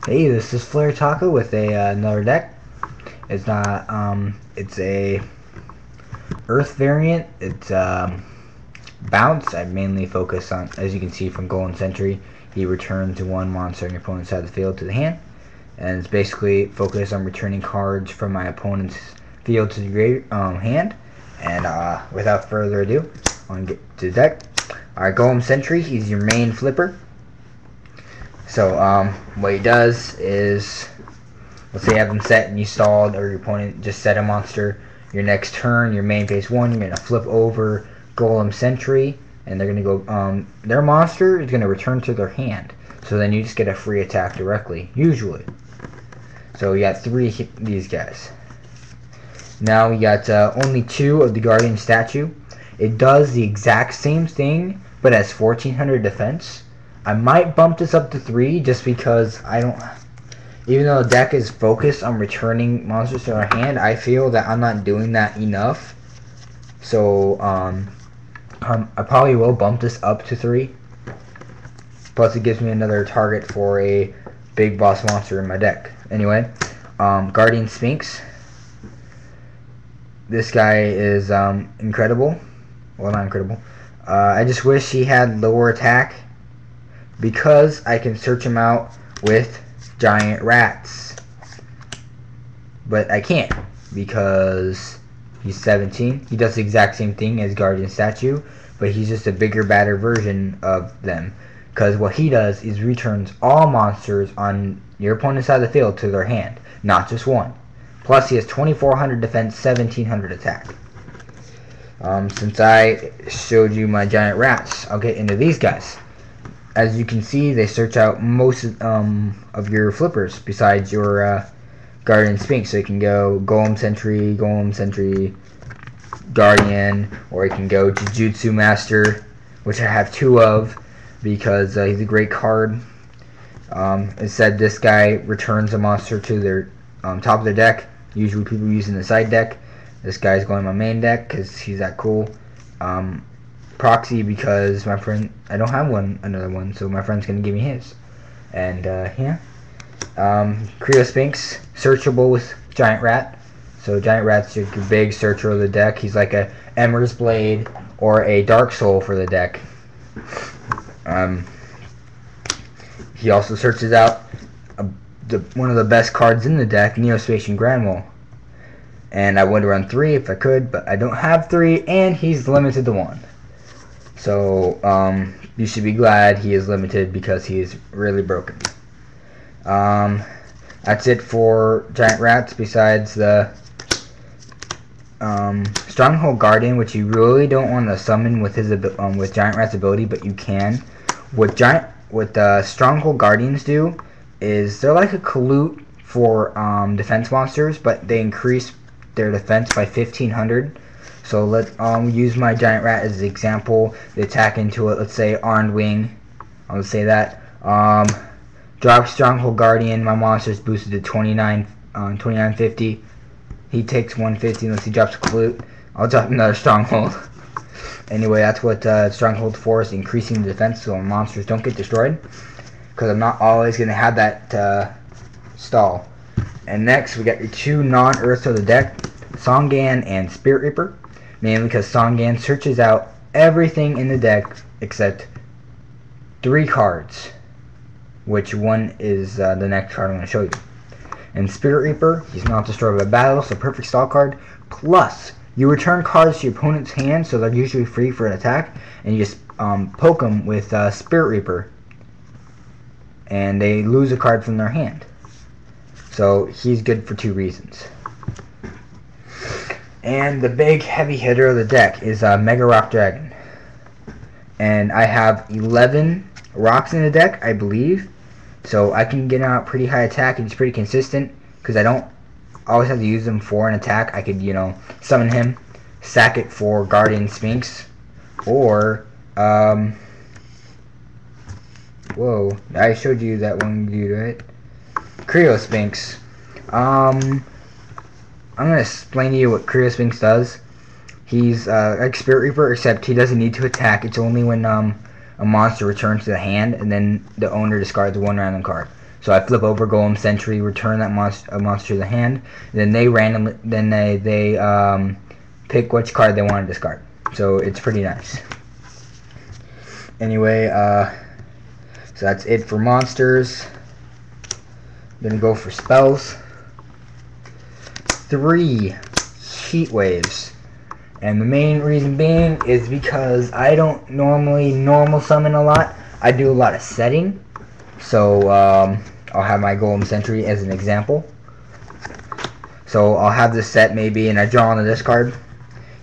Hey, this is Flare Taco with another deck. It's not it's a Earth variant. It's bounce. I mainly focus on, as you can see from Golem Sentry, he returns one monster on your opponent's side of the field to the hand, and it's basically focused on returning cards from my opponent's field to the hand. And without further ado, I'm gonna get to the deck. Alright, Golem Sentry. He's your main flipper. So, what he does is, let's say you have him set and you stalled, or your opponent just set a monster. Your next turn, your main phase one, you're going to flip over Golem Sentry, and they're going to go, their monster is going to return to their hand. So then you just get a free attack directly, usually. So we got 3 of these guys. Now we got only 2 of the Guardian statue. It does the exact same thing, but has 1400 defense. I might bump this up to 3 just because I don't... Even though the deck is focused on returning monsters to our hand, I feel that I'm not doing that enough. So, I probably will bump this up to 3. Plus, it gives me another target for a big boss monster in my deck. Anyway, Guardian Sphinx. This guy is incredible. Well, not incredible. I just wish he had lower attack, because I can search him out with giant rats. But I can't, because he's 17. He does the exact same thing as Guardian Statue, but he's just a bigger, badder version of them. Because what he does is returns all monsters on your opponent's side of the field to their hand, not just one. Plus he has 2400 defense, 1700 attack. Since I showed you my giant rats, I'll get into these guys. As you can see, they search out most of your flippers besides your Guardian Sphinx. So you can go Golem Sentry, Guardian, or you can go Jujitsu Master, which I have 2 of because he's a great card. It said this guy returns a monster to their top of their deck. Usually people using the side deck. This guy's going to my main deck because he's that cool. Proxy because my friend, I don't have another one, so my friend's gonna give me his. And yeah, Criosphinx, searchable with Giant Rat. So Giant Rat's your big searcher of the deck. He's like a Emmer's Blade or a Dark Soul for the deck. He also searches out one of the best cards in the deck, neo-Spacian Grandmal. And I would run 3 if I could, but I don't have 3, and he's limited to 1. So, you should be glad he is limited because he is really broken. That's it for Giant Rats, besides the Stronghold Guardian, which you really don't want to summon with his with Giant Rat's ability, but you can. What Stronghold Guardians do is they're like a Kalute for defense monsters, but they increase their defense by 1500. So let's use my Giant Rat as an example. They attack into it, let's say Armed Wing. I'll say that. Drop Stronghold Guardian. My monster's boosted to 2950. He takes 150 unless he drops a Kalute. I'll drop another Stronghold. Anyway, that's what Stronghold for is, increasing the defense so monsters don't get destroyed. Because I'm not always going to have that stall. And next, we got your 2 non-Earths of the deck, Sangan and Spirit Reaper. Mainly because Sangan searches out everything in the deck except 3 cards, which one is the next card I'm going to show you. And Spirit Reaper, he's not destroyed by battle, so perfect stall card. Plus, you return cards to your opponent's hand, so they're usually free for an attack, and you just poke them with Spirit Reaper, and they lose a card from their hand. So he's good for 2 reasons. And the big heavy hitter of the deck is Megarock Dragon. And I have 11 rocks in the deck, I believe. So I can get out pretty high attack, and it's pretty consistent because I don't always have to use them for an attack. I could, summon him, sack it for Guardian Sphinx, or whoa, I showed you that one dude, right? Criosphinx. I'm going to explain to you what Criosphinx does. He's like Spirit Reaper, except he doesn't need to attack. It's only when a monster returns to the hand, and then the owner discards 1 random card. So I flip over Golem Sentry, return that monster to the hand. Then they randomly, they pick which card they want to discard. So it's pretty nice. Anyway, so that's it for monsters. I'm gonna go for spells. 3 heat waves. And the main reason being is because I don't normally normal summon a lot. I do a lot of setting. So I'll have my Golem Sentry as an example. So I'll have this set maybe, and I draw on the discard.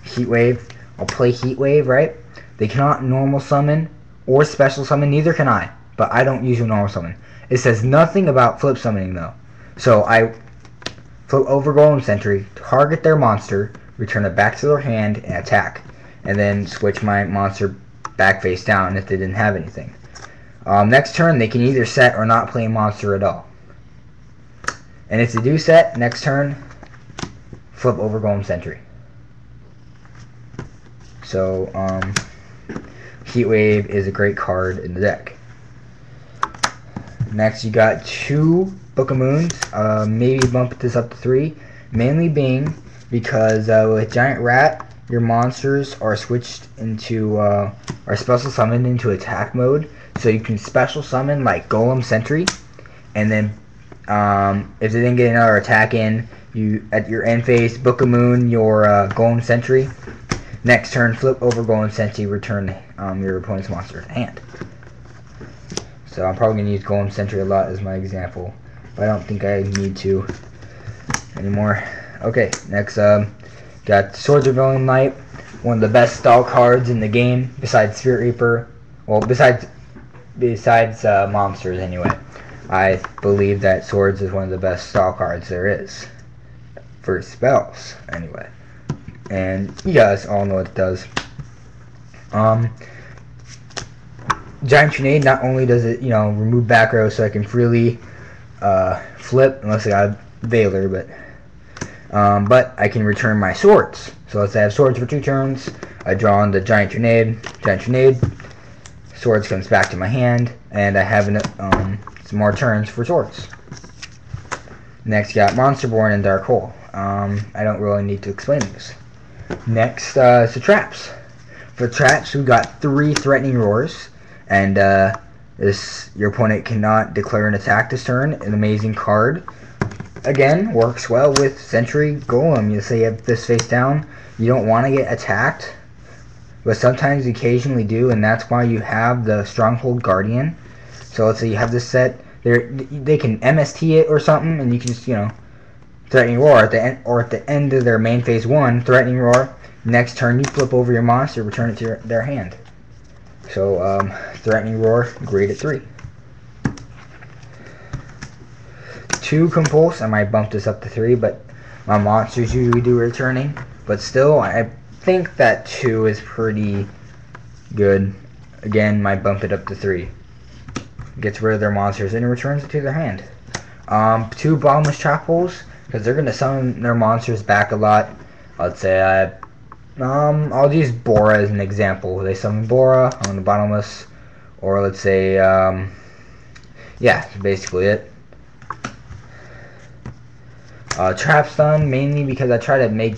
Heat wave. I'll play heat wave, right? They cannot normal summon or special summon. Neither can I. But I don't usually normal summon. It says nothing about flip summoning though. So I flip over Golem Sentry, target their monster, return it back to their hand, and attack. And then switch my monster back face down if they didn't have anything. Next turn, they can either set or not play a monster at all. And if they do set, next turn, flip over Golem Sentry. So, Heat Wave is a great card in the deck. Next, you got 2 Book of Moons. Maybe bump this up to 3. Mainly being because with Giant Rat, your monsters are switched into, are special summoned into attack mode. So you can special summon like Golem Sentry, and then if they didn't get another attack in, you at your end phase Book of Moon your Golem Sentry. Next turn, flip over Golem Sentry, return your opponent's monster to hand. So I'm probably gonna use Golem Sentry a lot as my example, but I don't think I need to anymore. Okay, next got Swords of Revealing Light, one of the best stall cards in the game besides Spirit Reaper. Well, besides monsters anyway. I believe that Swords is one of the best stall cards there is for spells anyway, and you guys all know what it does. Giant Trunade, not only does it remove back row so I can freely flip unless I got Veiler, but I can return my swords. So let's say I have swords for 2 turns. I draw on the Giant Trunade. Swords comes back to my hand, and I have some more turns for swords. Next, got Monster Reborn and Dark Hole. I don't really need to explain this. Next, so traps. For traps, we got 3 Threatening Roars, and your opponent cannot declare an attack this turn. An amazing card. Again, works well with Sentry Golem. You say you have this face down, you don't want to get attacked. But sometimes you occasionally do, and that's why you have the Stronghold Guardian. So let's say you have this set, they can MST it or something, and you can just, Threatening Roar at the end of their main phase 1, Threatening Roar. Next turn you flip over your monster, return it to their hand. So Threatening Roar, great at 3. 2 Compulse, I might bump this up to 3, but my monsters usually do returning. But still, I think that 2 is pretty good. Again, might bump it up to 3. Gets rid of their monsters and returns it to their hand. 2 Bottomless Trap Holes, because they're going to summon their monsters back a lot. Let's say I'll use Bora as an example. They summon Bora on the Bottomless, or let's say yeah, that's basically it. Trap Stun, mainly because I try to make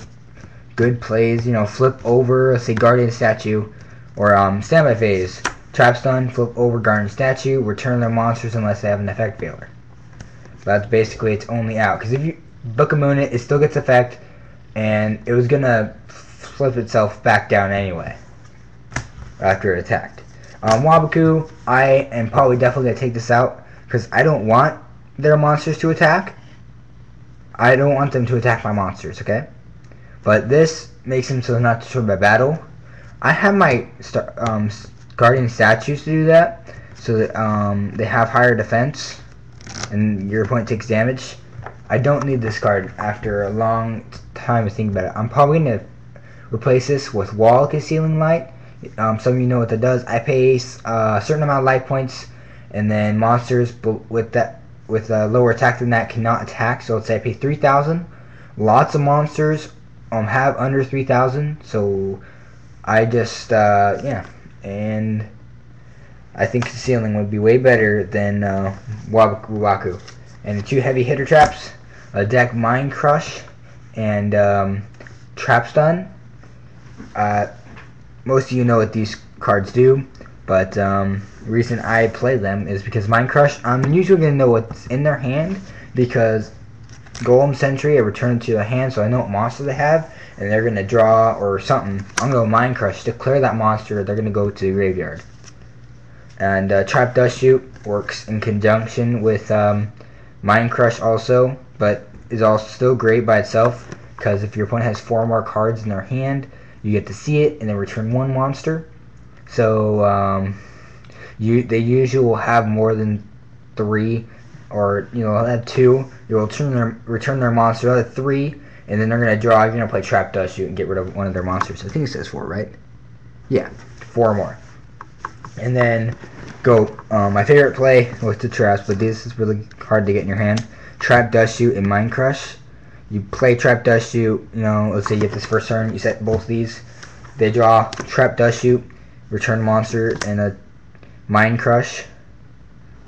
good plays, flip over, let's say Guardian Statue, or Standby Phase. Trap Stun, flip over Guardian Statue, return their monsters unless they have an effect failure. That's basically its only out, because if you Book of Moon it still gets effect, and it was gonna flip itself back down anyway after it attacked. Waboku, I am probably definitely gonna take this out, because I don't want their monsters to attack. I don't want them to attack my monsters, okay? But this makes them so not destroyed by battle. I have my Guardian Statues to do that, so that they have higher defense, and your opponent takes damage. I don't need this card after a long time of thinking about it. I'm probably going to replace this with Wall Concealing Light. Some of you know what that does. I pay a certain amount of life points, and then monsters with a lower attack than that cannot attack. So let's say I pay 3,000. Lots of monsters have under 3,000, so I just yeah, and I think Concealing would be way better than Waboku. And the 2 heavy hitter traps, a deck Mind Crush and Trap Stun. Most of you know what these cards do, but the reason I play them is because Mind Crush, I'm usually going to know what's in their hand, because Golem Sentry, I return it to a hand so I know what monster they have, and they're going to draw or something. I'm going to Mind Crush to clear that monster. They're going to go to the graveyard. And Trap Dustshoot works in conjunction with Mind Crush also, but is also still great by itself, because if your opponent has 4 more cards in their hand, you get to see it and then return 1 monster. So they usually will have more than 3, or they'll have 2. You will return their monster, other 3, and then they're gonna draw. You're gonna play Trap Dustshoot and get rid of one of their monsters. I think it says 4, right? Yeah, 4 more. And then go. My favorite play was the traps, but this is really hard to get in your hand. Trap Dustshoot and Mind Crush. You play Trap Dustshoot. Let's say you get this first turn. You set both these. They draw Trap Dustshoot, return monster, and a Mind Crush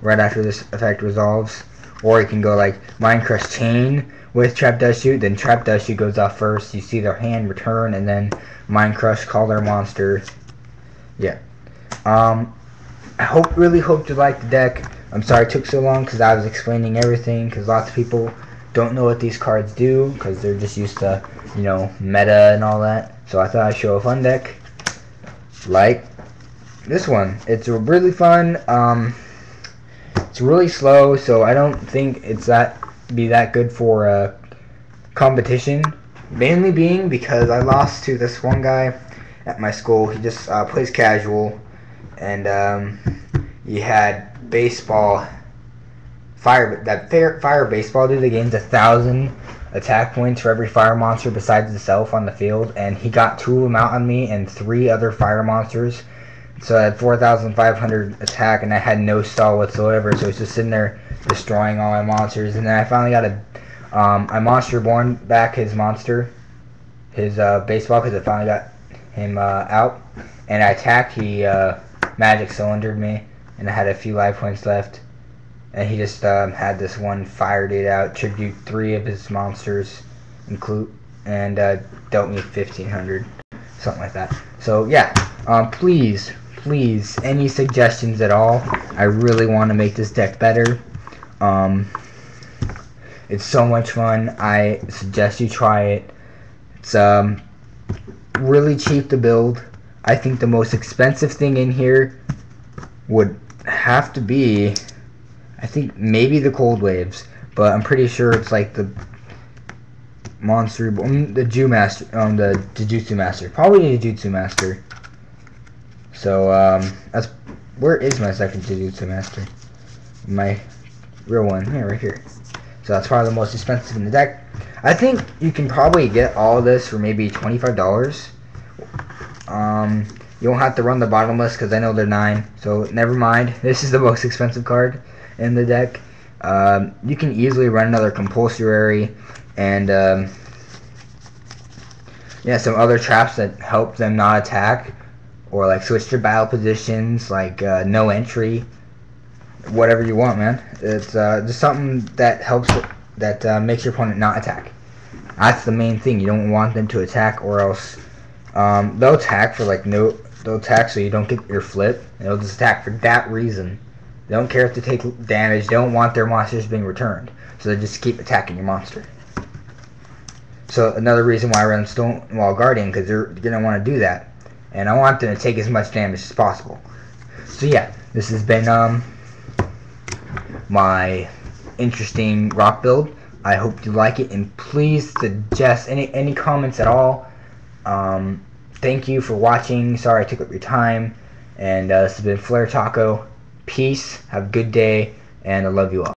right after this effect resolves. Or you can go like Mind Crush Chain with Trap Dustshoot. Then Trap Dustshoot goes off first. You see their hand return, and then Mind Crush, call their monster. Yeah. I really hope you like the deck. I'm sorry it took so long because I was explaining everything, because lots of people don't know what these cards do because they're just used to, meta and all that. So I thought I'd show a fun deck like this one. It's really fun. It's really slow, so I don't think it's be that good for competition. Mainly being because I lost to this one guy at my school. He just plays casual. And you had baseball, fire baseball dude that gains 1,000 attack points for every fire monster besides itself on the field, and he got 2 of them out on me and 3 other fire monsters. So I had 4,500 attack, and I had no stall whatsoever. So I was just sitting there destroying all my monsters, and then I finally got I Monster Reborn back his monster, his baseball, because I finally got him out, and I attacked. He Magic Cylindered me, and I had a few life points left, and he just had this one fire dude out, tribute 3 of his monsters, and dealt me 1,500, something like that. So yeah, please, any suggestions at all? I really want to make this deck better. It's so much fun. I suggest you try it. It's really cheap to build. I think the most expensive thing in here would have to be, I think maybe the Cold Waves, but I'm pretty sure it's like the Monster Reborn, the the Jujitsu Master, probably the Jujitsu Master. So where is my second Jujitsu Master? My real one, yeah, right here. So that's probably the most expensive in the deck. I think you can probably get all of this for maybe $25. You won't have to run the Bottomless because I know they're 9, so never mind. This is the most expensive card in the deck. You can easily run another Compulsory and some other traps that help them not attack, or like switch their battle positions, like no entry, whatever you want, man. It's just something that helps that makes your opponent not attack. That's the main thing. You don't want them to attack, or else they'll attack for they'll attack so you don't get your flip, and they'll just attack for that reason. They don't care if they take damage. They don't want their monsters being returned, so they just keep attacking your monster. So another reason why I run Stronghold Guardian, because they're gonna want to do that, and I want them to take as much damage as possible. So yeah, this has been my interesting rock build. I hope you like it, and please suggest any comments at all. Thank you for watching. Sorry I took up your time, and this has been Flare Taco. Peace, have a good day, and I love you all.